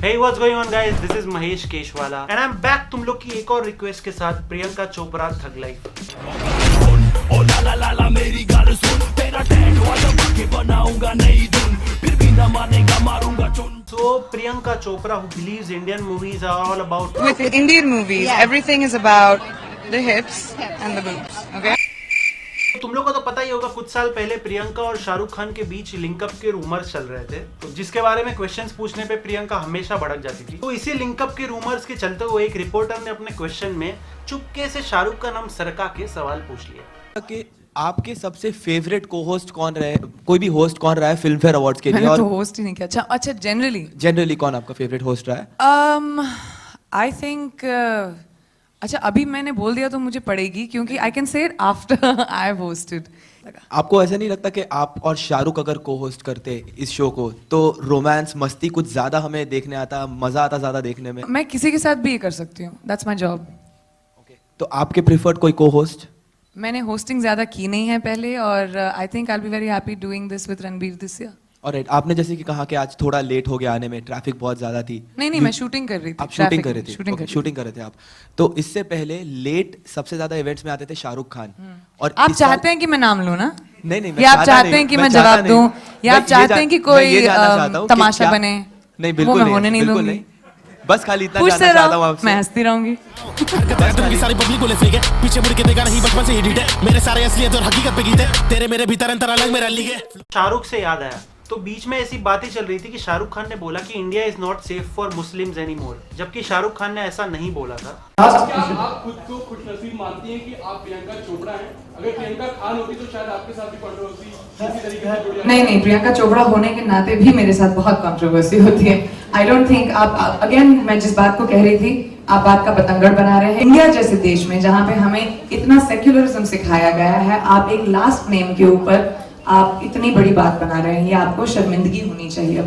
Hey, what's going on guys? This is Mahesh Keshwala and I'm back तुम लोग की एक और रिक्वेस्ट के साथ प्रियंका चोपड़ा थग लाइफ। ओ ला ला ला ला मेरी गाल सुन, तेरा टैग वाला के बनाऊंगा नई धुन, फिर भी ना मानेगा मारूंगा चुन। So Priyanka Chopra, who believes Indian movies are all about with Indian movies, everything is about the hips and the boobs. Okay. तुम लोग को तो पता ही होगा कुछ साल पहले प्रियंका और शाहरुख खान के बीच लिंकअप के रूमर्स चल रहे थे, तो जिसके बारे में क्वेश्चंस पूछने पे प्रियंका हमेशा भड़क जाती थी। तो इसी लिंकअप के रूमर्स के चलते हुए एक रिपोर्टर ने अपने क्वेश्चन में चुपके से शाहरुख का नाम सरका के सवाल पूछ लिया कि आपके सबसे फेवरेट को-होस्ट कौन रहे, कोई भी होस्ट कौन रहा है फिल्म फेयर अवार्ड्स के लिए? मैंने तो होस्ट ही नहीं किया। अच्छा जनरली कौन आपका फेवरेट होस्ट रहा है? आई थिंक अच्छा अभी मैंने बोल दिया तो मुझे पड़ेगी क्योंकि I can say it after I have hosted. आपको ऐसा नहीं लगता कि आप और शाहरुख अगर को-होस्ट करते इस शो को तो रोमांस मस्ती कुछ ज्यादा हमें देखने आता, मजा आता ज्यादा देखने में? मैं किसी के साथ भी ये कर सकती हूँ, दैट्स माय जॉब। तो आपके प्रिफर्ड कोई को-होस्ट? मैंने होस्टिंग ज्यादा की नहीं है पहले और I think I will be very happy doing this with Ranbir this year. और आपने जैसे कि कहा कि आज थोड़ा लेट हो गया आने में, ट्रैफिक बहुत ज्यादा थी। नहीं मैं शूटिंग कर रही थी। आप शूटिंग कर रहे थे? शूटिंग कर रहे थे आप। तो इससे पहले लेट सबसे ज्यादा इवेंट्स में आते थे शाहरुख खान। और आप चाहते हैं कि मैं नाम लूं ना? नहीं या आप चाहते हैं कि मैं जवाब दूं, या आप चाहते हैं कि कोई तमाशा बने? नहीं बिल्कुल नहीं, होने नहीं बिल्कुल दूंगी। नहीं, बस खाली इतना जानना चाहता हूं आपसे। मैं हंसती रहूंगी। सारी पब्लिक बोले फेंके, पीछे मुड़ के देखा नहीं, बचपन से ही ढीठ है, मेरे सारे असलियत और हकीकत पे गीत है, तेरे मेरे भीतर अंतर अलग मेरा लीग है। शाहरुख से याद आया, तो बीच में ऐसी बातें चल रही थी कि शाहरुख खान ने बोला कि India is not safe for Muslims anymore, जबकि शाहरुख खान ने ऐसा नहीं बोला था। क्या आप खुद को खुशनसीब मानती हैं कि आप प्रियंका चोपड़ा हैं? अगर प्रियंका खान होती तो शायद आपके साथ भी कंट्रोवर्सी इसी तरीके से जुड़ जाती। नहीं प्रियंका चोपड़ा होने के नाते भी मेरे साथ बहुत कंट्रोवर्सी होती है। आई डोंट थिंक आप अगेन मैं जिस बात को कह रही थी आप बात का बतंगड़ बना रहे हैं। इंडिया जैसे देश में जहाँ पे हमें इतना सेक्युलरिज्म सिखाया गया है, आप एक लास्ट नेम के ऊपर आप इतनी बड़ी बात बना रहे हैं, ये आपको शर्मिंदगी होनी चाहिए।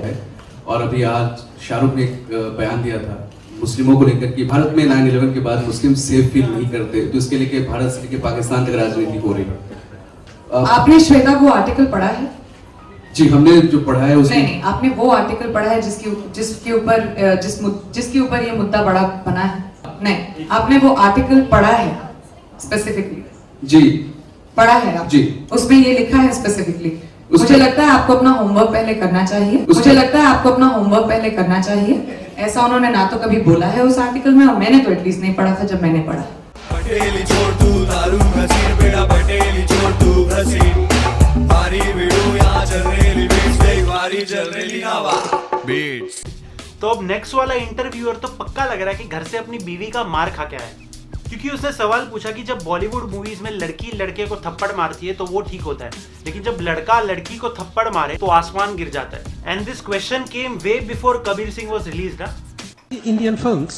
और अभी आज शाहरुख ने एक बयान दिया था मुस्लिमों को लेकर कि भारत में 9/11 के बाद मुस्लिम सेफ फील नहीं करते, तो इसके लेके भारत से लेके पाकिस्तान तक राजनीति हो रही है। आपने श्वेता वो आर्टिकल पढ़ा है? जी हमने जो पढ़ा है उसमें नहीं आपने वो आर्टिकल पढ़ा है जिसके ऊपर ये मुद्दा बड़ा बना है? नहीं, आपने वो आर्टिकल पढ़ा है स्पेसिफिकली? जी पढ़ा है आप? जी उसमें ये लिखा है स्पेसिफिकली। मुझे लगता है आपको अपना होमवर्क पहले करना चाहिए। ऐसा उन्होंने ना तो कभी बोला है उस आर्टिकल में, और मैंने तो एटलीस्ट नहीं पढ़ा था जब मैंने पढ़ा। पटेली छोड़ तू दारू घसीट बेटा, पटेली छोड़ तू घसीट, भारी वीडियो यहाँ चल रही बीट्स, देख भारी चल रही हवा बीट्स। तो अब नेक्स्ट वाला इंटरव्यूअर तो पक्का लग रहा है कि घर से अपनी बीवी का मार खा के आया, क्योंकि उसने सवाल पूछा कि जब बॉलीवुड मूवीज में लड़की लड़के को थप्पड़ मारती है तो वो ठीक होता है, लेकिन जब लड़का लड़की को थप्पड़ मारे तो आसमान गिर जाता है। And this question came way before Kabir Singh was released. Indian films,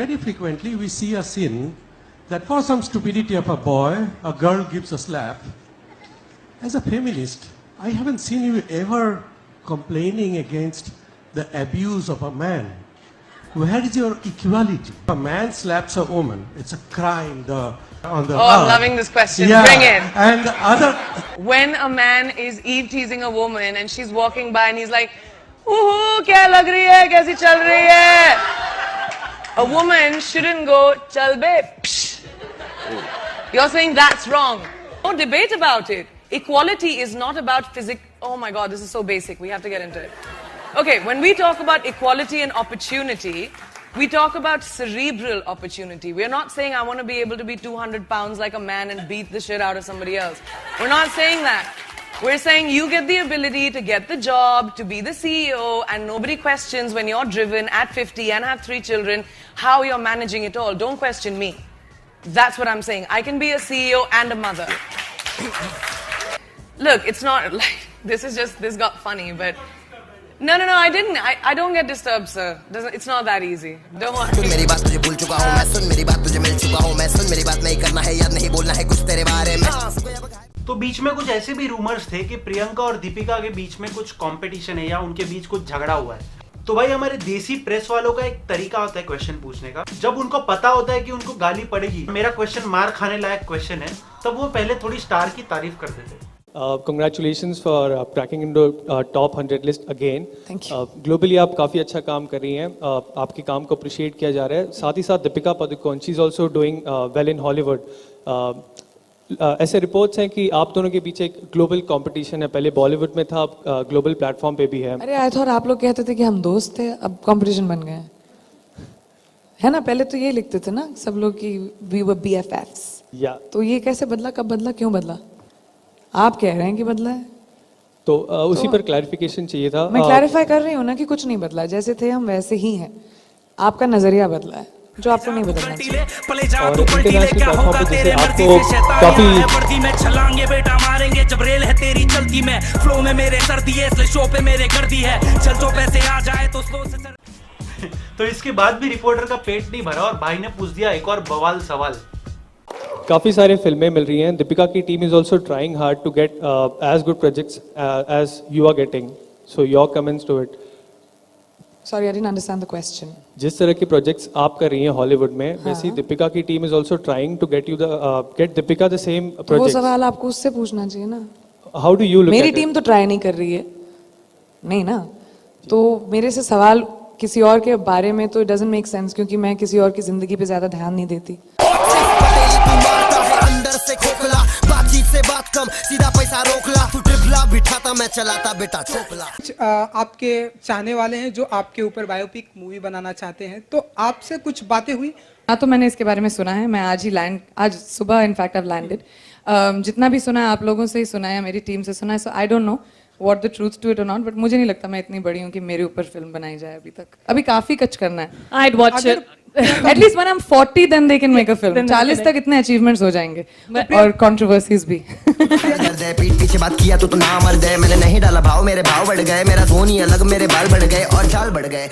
very frequently we see a scene that for some stupidity of a boy, a girl gives a slap. As a feminist, I haven't seen you ever complaining against the abuse of a man. Where is your equality? A man slaps a woman, it's a crime. I'm loving this question. Yeah. Bring it. And the other. When a man is eve teasing a woman and she's walking by and he's like, "Ooh, क्या लग रही है? कैसी चल रही है?" A woman shouldn't go, "Chal be." You're saying that's wrong. No debate about it. Equality is not about physics. Oh my God, this is so basic. We have to get into it. Okay, when we talk about equality and opportunity, we talk about cerebral opportunity. We're not saying I want to be able to be 200 pounds like a man and beat the shit out of somebody else. We're not saying that. We're saying you get the ability to get the job, to be the CEO, and nobody questions when you're driven at 50 and have 3 children, how you're managing it all. Don't question me. That's what I'm saying. I can be a CEO and a mother. Look, it's not like, this got funny, but no, I didn't. I don't get disturbed, sir. It's not that easy. Don't worry. सुन मेरी बात तुझे भूल चुका हूँ मैं, सुन मेरी बात तुझे मिल चुका हूँ मैं, सुन मेरी बात नहीं करना है याद नहीं बोलना है कुछ तेरे बारे में। तो बीच में कुछ ऐसे भी रूमर्स थे कि प्रियंका और दीपिका के बीच में कुछ कंपटीशन है या उनके बीच कुछ झगड़ा हुआ है। तो भाई हमारे देसी प्रेस वालों का एक तरीका होता है क्वेश्चन पूछने का। जब उनको पता होता है कि उनको गाली पड़ेगी, मेरा क्वेश्चन मार खाने लायक क्वेश्चन है, तब वो पहले थोड़ी स्टार की तारीफ कर देते। Congratulations for cracking into top 100 list again. Thank you. Globally आप काफ़ी अच्छा काम कर रही हैं. आपके काम को appreciate किया जा रहा है. साथ ही साथ Deepika Padukone, she's also doing well in Hollywood. ऐसे रिपोर्ट्स हैं कि आप दोनों के पीछे एक ग्लोबल कंपटीशन है. पहले बॉलीवुड में था, अब ग्लोबल प्लेटफॉर्म पे भी है. अरे आई थॉट आप लोग कहते थे कि हम दोस्त थे, अब कंपटीशन बन गए है ना. पहले तो ये लिखते थे ना सब लोग कि वी वर BFFs. या तो ये कैसे बदला, कब बदला, क्यों बदला? आप कह रहे हैं कि बदला है. तो उसी पर क्लैरिफिकेशन चाहिए था. मैं क्लैरिफाई कर रही हूँ ना कि कुछ नहीं बदला, जैसे थे हम वैसे ही हैं. आपका नजरिया बदला है जो आपको नहीं बदलना चाहिए. और इंटरनेशनल प्लेटफॉर्म पे जैसे आपको काफ़ी में छलांगे बेटा मारेंगे जब रेल है तेरी चलती में फ्लो में मेरे सर्दी है इसलिए शो पे मेरे गर्दी है चल जो पैसे आ जाए तो स्लो से तो इसके बाद भी रिपोर्टर का पेट नहीं भरा और भाई ने पूछ दिया एक और बवाल सवाल. काफ़ी सारे फिल्में मिल रही हैं. दीपिका की team is also trying hard to get as good projects as you are getting. So your comments to it. Sorry I didn't understand the question. जिस तरह के प्रोजेक्ट्स आप कर रही हैं हॉलीवुड में, वैसे ही दीपिका की team is also trying to get Deepika the same वो प्रोजेक्ट्स. सवाल आपको उससे पूछना चाहिए ना. हाउ डू यू लुक मेरी एट टीम तो ट्राई नहीं कर रही है, नहीं ना. तो मेरे से सवाल किसी और के बारे में तो डजंट मेक सेंस, क्योंकि मैं किसी और की जिंदगी पे ज्यादा ध्यान नहीं देती. अंदर से खोखला बातचीत से बात कम सीधा पैसा रोकला तू ट्रिपला बिठाता मैं चलाता बेटा चोपला. आपके चाहने वाले हैं जो आपके ऊपर बायोपिक मूवी बनाना चाहते हैं, तो आपसे कुछ बातें हुई? हाँ, तो मैंने इसके बारे में सुना है. मैं आज सुबह इनफैक्ट आई लैंडेड. जितना भी सुना है आप लोगों से ही सुना है, मेरी टीम से सुना है. So I don't know what the truth to it और नॉट, बट मुझे नहीं लगता मैं इतनी बड़ी हूँ कि मेरे ऊपर फिल्म बनाई जाए. अभी तक अभी काफी कच करना है. I'd watch it. At least when I am 40 then they can make a film. 40 तक इतने अचीवमेंट्स हो जाएंगे और कंट्रोवर्सीज भी. पीठ पीछे बात किया तो ना मर गए मैंने नहीं डाला भाव मेरे भाव बढ़ गए मेरा धोनी अलग मेरे बाल बढ़ गए और चाल बढ़ गए.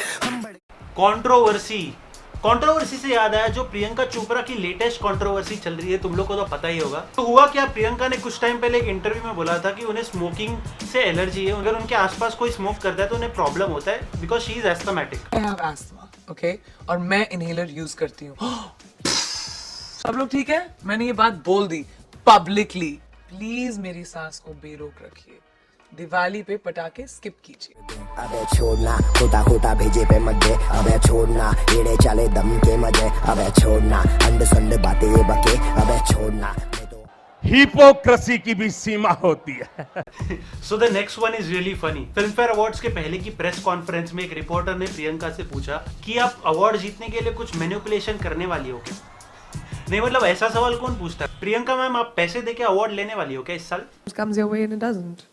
कंट्रोवर्सी से याद आया, जो प्रियंका चोपड़ा की लेटेस्ट कंट्रोवर्सी चल रही है, तुम लोग को तो पता ही होगा. तो हुआ क्या, प्रियंका ने कुछ टाइम पहले एक इंटरव्यू में बोला था कि उन्हें स्मोकिंग से एलर्जी है. अगर उनके आसपास कोई स्मोक करता है तो उन्हें प्रॉब्लम होता है because she is asthmatic. I have asthma, okay, और मैं इनहेलर यूज करती हूँ. सब लोग ठीक है? मैंने ये बात बोल दी पब्लिकली. प्लीज मेरी सांस को बेरोक रखिए. दिवाली पे पटाखे स्किप कीजिए. अबे छोड़ना खोटा खोटा भेजे पे मत दे. अबे छोड़ना एड़े चाले दम के मजे. अबे छोड़ना अंड संड बातें ये बके. अबे छोड़ना हिपोक्रेसी की भी सीमा होती है. So the next one is really funny. Film fair awards के पहले की प्रेस कॉन्फ्रेंस में एक रिपोर्टर ने प्रियंका से पूछा कि आप अवार्ड जीतने के लिए कुछ मैनिपुलेशन करने वाली हो क्या. नहीं मतलब ऐसा सवाल कौन पूछता है. प्रियंका मैम, आप पैसे देके अवार्ड लेने वाली हो क्या इस साल? comes your way and it doesn't.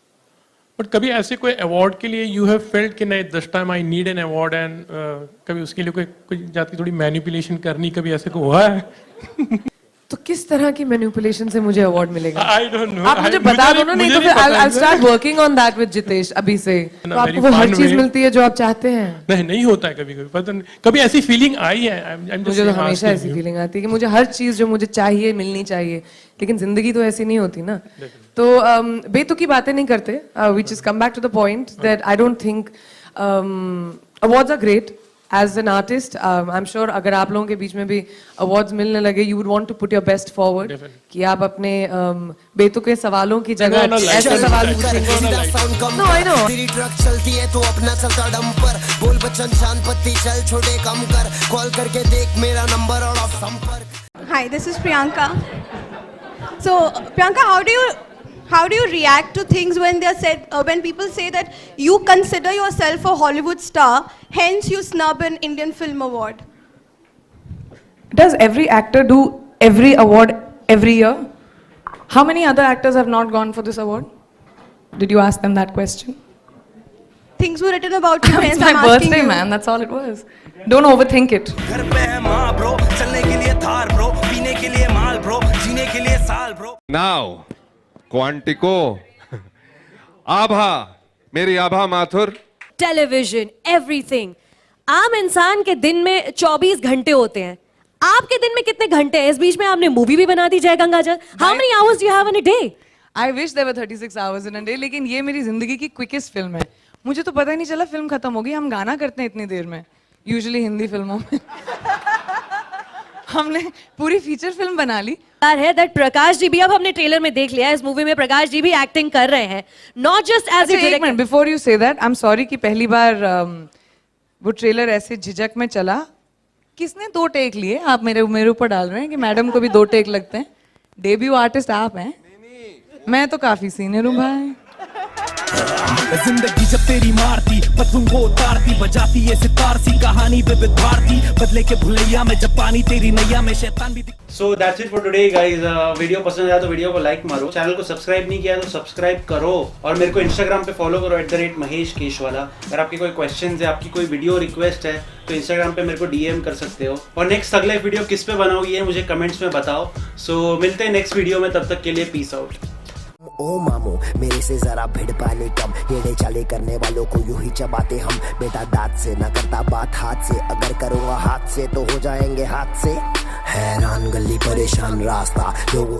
But कभी ऐसे कोई अवार्ड के लिए यू हैव फेल्ट कि नहीं this time I need an award and कभी उसके लिए कोई जाती थोड़ी मैनिपुलेशन करनी, कभी ऐसे को हुआ है? तो किस तरह की मैनिपुलेशन से मुझे अवार्ड मिलेगा? आई डोंट नो. आप मुझे बता दो ना, नहीं तो फिर I'll start working on that with Jitesh अभी से. तो आपको वो हर चीज मिलती है जो आप चाहते हैं? नहीं होता है कभी कभी, पता नहीं कभी ऐसी फीलिंग आई है. मुझे तो हमेशा ऐसी फीलिंग आती है कि मुझे हर चीज जो मुझे चाहिए मिलनी चाहिए, लेकिन जिंदगी तो ऐसी नहीं होती ना. तो बेतुकी बातें नहीं करते. which is come back to the point that I don't think awards are great. As an artist, I'm sure अगर आप लोगों के बीच में भी awards मिलने लगे, you would want to put your best forward. कि आप अपने बेतुके सवालों की जगह ऐसे सवाल पूछेंगे. No, I know. तेरी ट्रक चलती है तो अपना चलता डंपर. बोल बच्चन शान पत्ती चल छोटे कम कर. कॉल करके देख मेरा नंबर और संपर्क. Hi, this is Priyanka. So, Priyanka, how do you react to things when they're said when people say that you consider yourself a Hollywood star, hence you snub an Indian Film Award? Does every actor do every award every year? How many other actors have not gone for this award? Did you ask them that question? Things were written about you. It's my birthday, man. That's all it was. Don't overthink it. घर पे है माँ bro, चलने के लिए Thar bro, पीने के लिए माल ब्रो, जीने के लिए साल ब्रो. नाउ क्वांटिको आभा, मेरी आभा माथुर. Television, everything. आम इंसान के दिन में 24 घंटे होते हैं. आपके दिन में कितने घंटे हैं? इस बीच में आपने मूवी भी बना दी जय गंगाजल. How many hours do you have in a day? I wish there were 36 hours in a day, लेकिन ये मेरी जिंदगी की क्विकेस्ट फिल्म है. मुझे तो पता ही नहीं चला फिल्म खत्म हो गई. हम गाना करते हैं इतनी देर में, यूजुअली हिंदी फिल्मों में. हमने पूरी फीचर फिल्म बना ली। है दैट प्रकाश जी भी, अब हमने ट्रेलर में देख लिया है, इस मूवी में प्रकाश जी भी एक्टिंग कर रहे हैं, not just as a director. Before you say that, I am sorry कि पहली बार वो ट्रेलर ऐसे झिझक में चला। किसने 2 टेक लिए? आप मेरे ऊपर डाल रहे हैं कि मैडम को भी 2 टेक लगते हैं। डेब्यू आर्टिस्ट आप हैं, मैं तो काफी सीनियर हूँ भाई। जिंदगी जब तेरी मारती पतंग को उतारती, बजाती ये सितार सी कहानी विविध भारती, बदले के भुलैया में जब पानी तेरी नैया में शैतान भी। So that's it for today guys. Video पसंद आया तो वीडियो को लाइक मारो, चैनल को सब्सक्राइब नहीं किया तो सब्सक्राइब करो, और मेरे को इंस्टाग्राम पे फॉलो करो @Mahesh Keshwala। अगर आपकी कोई क्वेश्चन है, आपकी कोई वीडियो रिक्वेस्ट है तो इंस्टाग्राम पे मेरे को DM कर सकते हो। और नेक्स्ट अगला वीडियो किस पे बनाओ ये मुझे कमेंट्स में बताओ। सो मिलते हैं नेक्स्ट वीडियो में, तब तक के लिए पीस आउट। ओ मामो मेरे से जरा भिड़ पाने कम, येड़े चाले करने वालों को यूं ही चबाते हम। बेटा दांत से ना करता बात हाथ से, अगर करूँगा हाथ से तो हो जाएंगे हाथ से। हैरान गली परेशान रास्ता लोगों